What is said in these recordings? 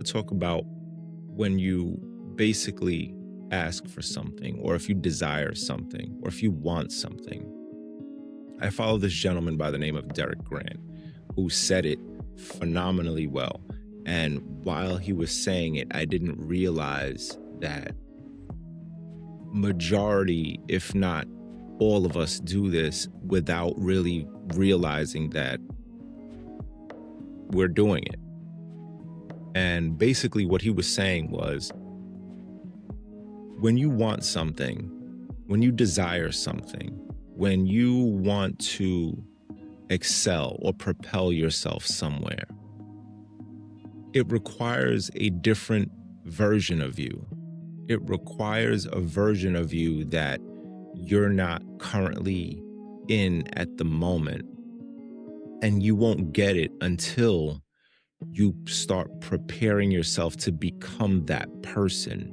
talk about when you basically ask for something, or if you desire something, or if you want something. I follow this gentleman by the name of Derek Grant, who said it phenomenally well. And while he was saying it, I didn't realize that majority, if not all of us, do this without really realizing that we're doing it. And basically what he was saying was, when you want something, when you desire something, when you want to excel or propel yourself somewhere, it requires a different version of you. It requires a version of you that you're not currently in at the moment. And you won't get it until you start preparing yourself to become that person.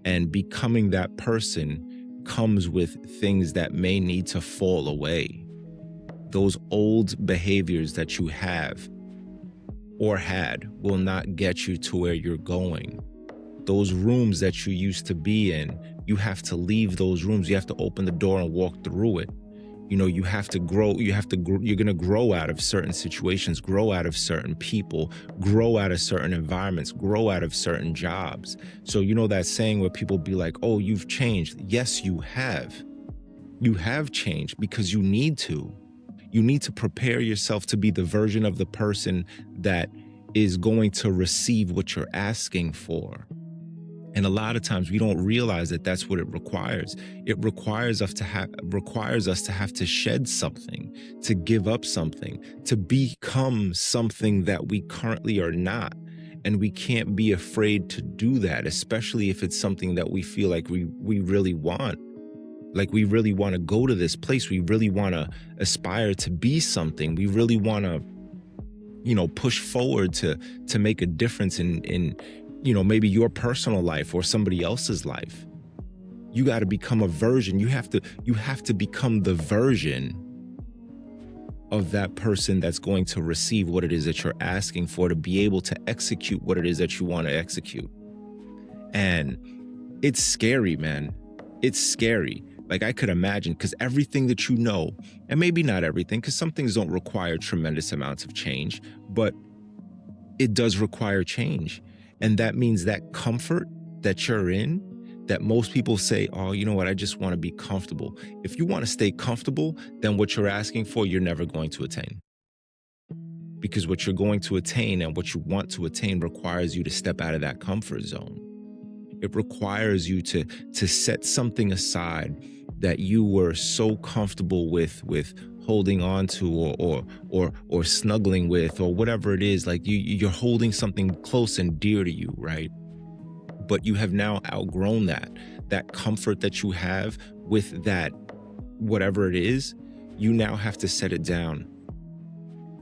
And becoming that person comes with things that may need to fall away. Those old behaviors that you have or had will not get you to where you're going. Those rooms that you used to be in, you have to leave those rooms. You have to open the door and walk through it. You know, you have to grow, you're going to grow out of certain situations, grow out of certain people, grow out of certain environments, grow out of certain jobs. So, you know, that saying where people be like, oh, you've changed. Yes, you have. You have changed because you need to. You need to prepare yourself to be the version of the person that is going to receive what you're asking for. And a lot of times we don't realize that that's what it requires. It requires us to have to shed something, to give up something, to become something that we currently are not. And we can't be afraid to do that, especially if it's something that we feel like we really want. Like we really want to go to this place. We really want to aspire to be something. We really want to, you know, push forward to make a difference in you know, maybe your personal life or somebody else's life. You got to become a version. You have to become the version of that person that's going to receive what it is that you're asking for, to be able to execute what it is that you want to execute. And it's scary, man. It's scary. Like I could imagine, because everything that you know, and maybe not everything, because some things don't require tremendous amounts of change, but it does require change. And that means that comfort that you're in, that most people say, oh, you know what, I just want to be comfortable. If you want to stay comfortable, then what you're asking for, you're never going to attain. Because what you're going to attain and what you want to attain requires you to step out of that comfort zone. It requires you to set something aside that you were so comfortable with holding on to or snuggling with, or whatever it is. Like you're holding something close and dear to you, right? But you have now outgrown that comfort that you have with that, whatever it is. You now have to set it down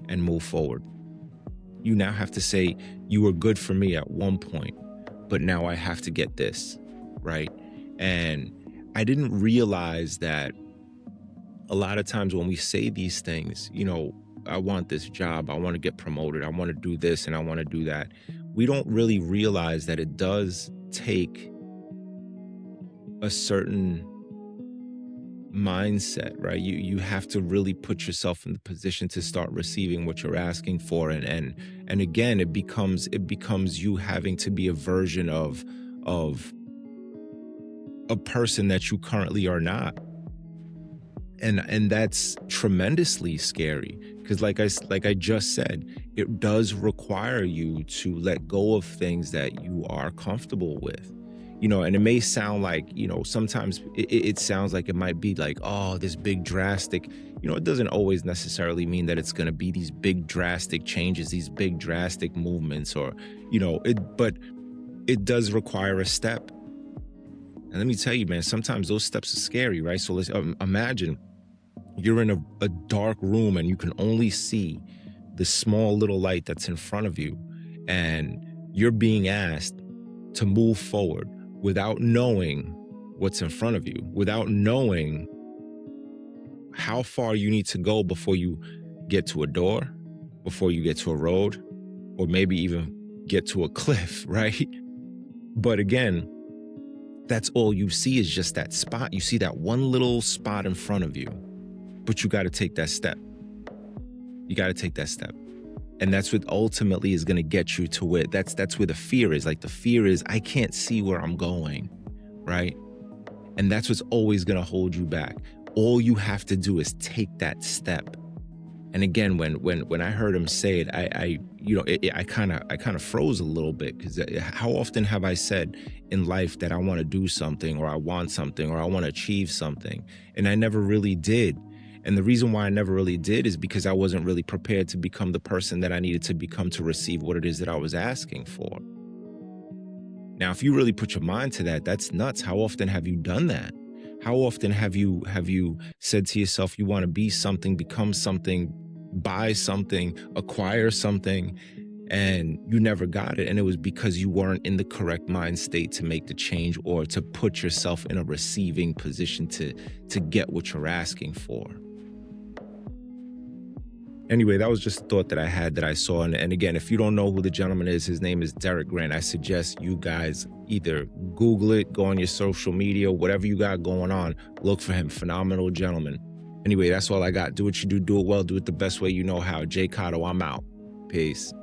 and move forward. You now have to say, you were good for me at one point, but now I have to get this, right? And I didn't realize that a lot of times when we say these things, you know, I want this job, I want to get promoted, I want to do this and I want to do that, we don't really realize that it does take a certain mindset, right? You have to really put yourself in the position to start receiving what you're asking for. And again, it becomes you having to be a version of a person that you currently are not. And that's tremendously scary, because like I just said, it does require you to let go of things that you are comfortable with. You know, and it may sound like, you know, sometimes it sounds like it might be like, oh, this big drastic, you know, it doesn't always necessarily mean that it's going to be these big drastic changes, these big drastic movements, or, you know, but it does require a step. And let me tell you, man, sometimes those steps are scary, right? So let's imagine you're in a dark room and you can only see the small little light that's in front of you. And you're being asked to move forward without knowing what's in front of you, without knowing how far you need to go before you get to a door, before you get to a road, or maybe even get to a cliff, right? But again, that's all you see is just that spot. You see that one little spot in front of you, but you got to take that step. You got to take that step. And that's what ultimately is going to get you to where that's where the fear is. Like the fear is, I can't see where I'm going, right? And that's what's always going to hold you back. All you have to do is take that step. And again, when I heard him say it, I kind of froze a little bit, because how often have I said in life that I want to do something, or I want something, or I want to achieve something, and I never really did. And the reason why I never really did is because I wasn't really prepared to become the person that I needed to become to receive what it is that I was asking for. Now, if you really put your mind to that, that's nuts. How often have you done that? How often have you said to yourself, you want to be something, become something, buy something, acquire something, and you never got it? And it was because you weren't in the correct mind state to make the change, or to put yourself in a receiving position to get what you're asking for. Anyway, that was just a thought that I had, that I saw. And again, if you don't know who the gentleman is, his name is Derek Grant. I suggest you guys either Google it, go on your social media, whatever you got going on, look for him. Phenomenal gentleman. Anyway, that's all I got. Do what you do it well, do it the best way you know how. Jay Cotto, I'm out. Peace.